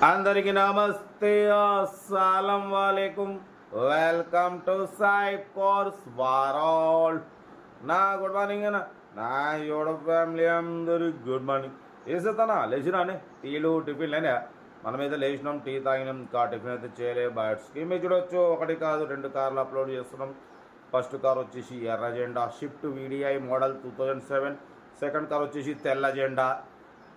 అందరికి నమస్తే, అస్సలం వాలేకుం. Welcome to Sai course world. నా గుడ్ మార్నింగ్ అన్న, నా యూట్యూబ్ ఫ్యామిలీ అందరికి గుడ్ మార్నింగ్. వేసేస్తానా లేచినానే టీలు టిఫిన్లేనే. మనమైతే లేచినాం, టీ తాగినాం, ఇంకా టిఫిన్ అయితే చేయలే. బయటకి మీరు చూడొచ్చు, ఒకటి కాదు 2 కార్లు అప్లోడ్ చేస్తున్నాం. ఫస్ట్ కార్ వచ్చేసి ఎర్ర జెండా shift VDI model 2007. Second car వచ్చేసి తెల్ల జెండా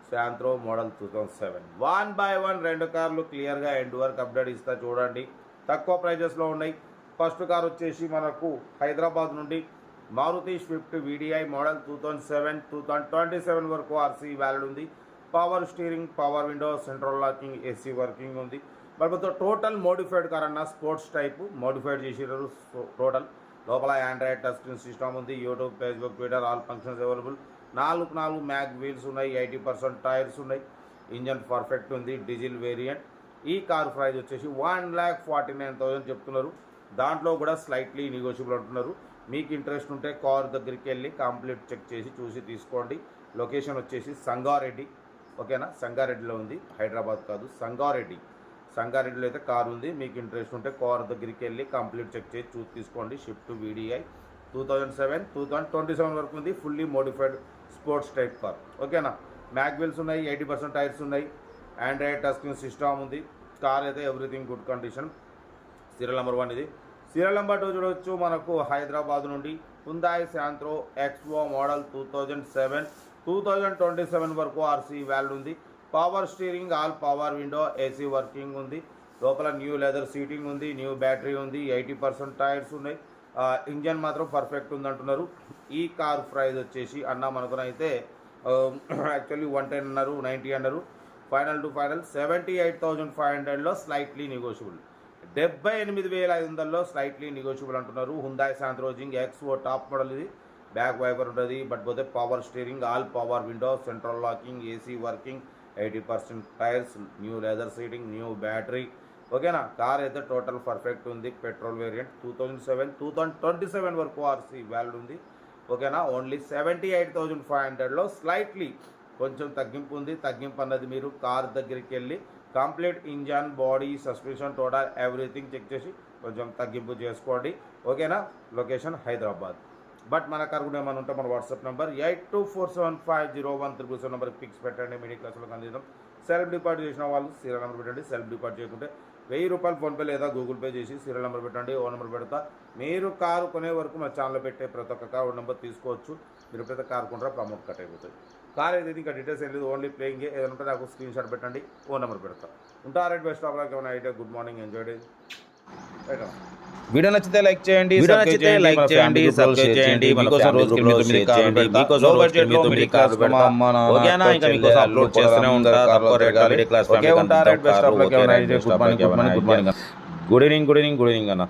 శాంత్రో మోడల్ 2007. 1 by 1 2 కార్లు క్లియర్గా ఎండ్ వరకు అప్డేట్ ఇస్తా చూడండి. తక్కువ ప్రైజెస్లో ఉన్నాయి. ఫస్ట్ కార్ వచ్చేసి మనకు హైదరాబాద్ నుండి మారుతి స్విఫ్ట్ వీడిఐ మోడల్ 2007 2027 వరకు ఆర్సీ వ్యాలిడ్ ఉంది. Power steering, power window, central locking, AC working ఉంది. బట్ టోటల్ మోడిఫైడ్ కార్ అన్న, స్పోర్ట్స్ టైప్ మోడిఫైడ్ చేసినారు. టోటల్ లోపల ఆండ్రాయిడ్ టచ్ స్క్రీన్ సిస్టమ్ ఉంది. YouTube, Facebook, Twitter all functions available. 4 mag wheels ఉన్నాయి. 80% tyres ఉన్నాయి. Engine perfect ఉంది. Diesel variant. ఈ car price వచ్చేసి 1,49,000 చెప్తున్నారు. దాంట్లో కూడా స్లైట్లీ నెగోషియబుల్ అంటున్నారు. మీకు ఇంట్రెస్ట్ ఉంటే కార్ దగ్గరికి వెళ్ళి కంప్లీట్ చెక్ చేసి చూసి తీసుకోండి. లొకేషన్ వచ్చేసి సంగారెడ్డి. ఓకేనా, సంగారెడ్డిలో ఉంది, హైదరాబాద్ కాదు, సంగారెడ్డిలో అయితే కార్ ఉంది. మీకు ఇంట్రెస్ట్ ఉంటే కార్ దగ్గరికి వెళ్ళి కంప్లీట్ చెక్ చేసి చూసి తీసుకోండి. షిఫ్ట్ వీడిఐ 2007 2027 వరకు ఉంది. Fully modified sports type car. ఓకేనా, మ్యాగ్ వీల్స్ ఉన్నాయి. 80% టైర్స్ ఉన్నాయి. ఆండ్రాయిడ్ టచ్ స్క్రీన్ సిస్టమ్ ఉంది. కార్ అయితే everything good condition. Serial number 1 ఇది. సీరియల్ నెంబర్ 2 చూడవచ్చు. మనకు హైదరాబాద్ నుండి హుందాయ్ శాంత్రో ఎక్స్ఓ మోడల్ 2007 2027 వరకు ఆర్సీ వ్యాలిడ్ ఉంది. Power steering, all power window, AC working ఉంది. లోపల న్యూ లెదర్ సీటింగ్ ఉంది. న్యూ బ్యాటరీ ఉంది. 80% టైర్స్ ఉన్నాయి. ఇంజన్ మాత్రం పర్ఫెక్ట్ ఉందంటున్నారు. ఈ కార్ ప్రైస్ వచ్చేసి అన్న మనకునైతే యాక్చువల్లీ 110 అన్నారు, 90 అన్నారు. ఫైనల్ టు ఫైనల్ 78,500లో స్లైట్లీ నెగోషియబుల్. 78,500లో స్లైట్లీ నెగోషియబుల్ అంటున్నారు. Hyundai Santro Xing XO top model ఇది. బ్యాక్ వైపర్ ఉంటుంది. బట్ పోతే power steering, all power window, central locking, AC working, 80% tyres, new leather seating, new battery. ఓకేనా, car అయితే total perfect ఉంది. Petrol variant 2007 2027 వరకు RC valid ఉంది. ఓకేనా, ఓన్లీ 78,500లో స్లైట్లీ కొంచెం తగ్గింపు ఉంది. తగ్గింపు అన్నది మీరు కార్ దగ్గరికి వెళ్ళి complete engine, body, suspension, total everything check చేసి కొంచెం తగ్గింపు చేసుకోండి. ఓకేనా, లొకేషన్ హైదరాబాద్. బట్ మన కార్ కూడా ఏమైనా ఉంటే మన వాట్సాప్ నెంబర్ 8247501377 నెంబర్కి పిక్స్ పెట్టండి. మిడిల్ క్లాస్లో అందిద్దాం. సెల్ఫ్ డిపాజిట్ చేసిన వాళ్ళు సీరియల్ నెంబర్ పెట్టండి. సెల్ఫ్ డిపాజిట్ చేయకుంటే 1000 రూపాయలు ఫోన్పే లేదా గూగుల్ పే చేసి సీరియల్ నెంబర్ పెట్టండి. ఓ నెంబర్ పెడతా. మీరు కారు కొనే వరకు మా ఛానల్లో పెట్టే ప్రతి ఒక్క కార్ నెంబర్ తీసుకోవచ్చు. మీరు ఎప్పుడైతే కారు కొంటారో ప్రమోట్ కట్ అయిపోతుంది. కార్ ఏదైతే ఇంకా డీటెయిల్స్ ఏం లేదు, ఓన్లీ ప్లేయింగ్. ఏదైనా ఉంటే నాకు స్క్రీన్ షాట్ పెట్టండి, ఓ నెంబర్ పెడతా. ఉంటారు బెస్ట్ ఆఫ్ లక్. ఏమైనా అయితే good morning, enjoy day. Video నచ్చితే లైక్ చేయండి, సబ్స్క్రైబ్ చేయండి, మీకోసం రోజుకి 9 కార్లు పెడతా. లో బడ్జెట్ లో మిడిల్ క్లాస్ పెడతా. ఓకేనా, ఇంకా మీకోసం అప్లోడ్ చేస్తూనే ఉంటా. తక్కువ రేట్ మిడిల్ క్లాస్. ఓకే, ఉంటారు best of luck. Good morning, good evening అన్న.